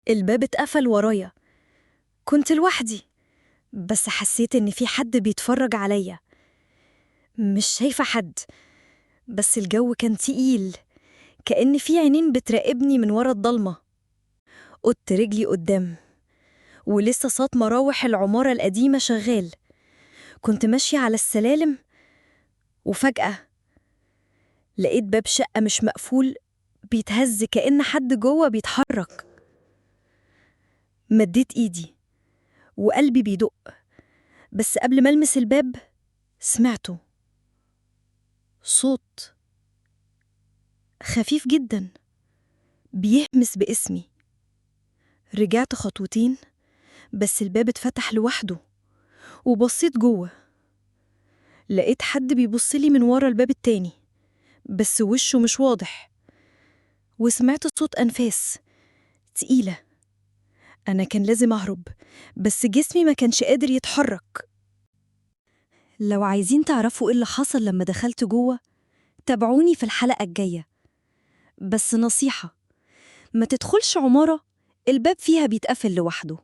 الباب اتقفل ورايا. كنت لوحدي، بس حسيت إن في حد بيتفرج عليا. مش شايفة حد، بس الجو كان تقيل، كأن في عينين بتراقبني من ورا الضلمة. قدت رجلي قدام، ولسه صوت مراوح العمارة القديمة شغال. كنت ماشية على السلالم، وفجأة لقيت باب شقة مش مقفول بيتهز، كأن حد جوه بيتحرك. مديت إيدي وقلبي بيدق، بس قبل ما ألمس الباب سمعته، صوت خفيف جدا بيهمس باسمي. رجعت خطوتين، بس الباب اتفتح لوحده، وبصيت جوه. لقيت حد بيبصلي من ورا الباب التاني، بس وشه مش واضح. وسمعت صوت أنفاس تقيلة. أنا كان لازم أهرب، بس جسمي ما كانش قادر يتحرك. لو عايزين تعرفوا إيه اللي حصل لما دخلت جوه، تابعوني في الحلقة الجاية. بس نصيحة، ما تدخلش عمارة الباب فيها بيتقفل لوحده.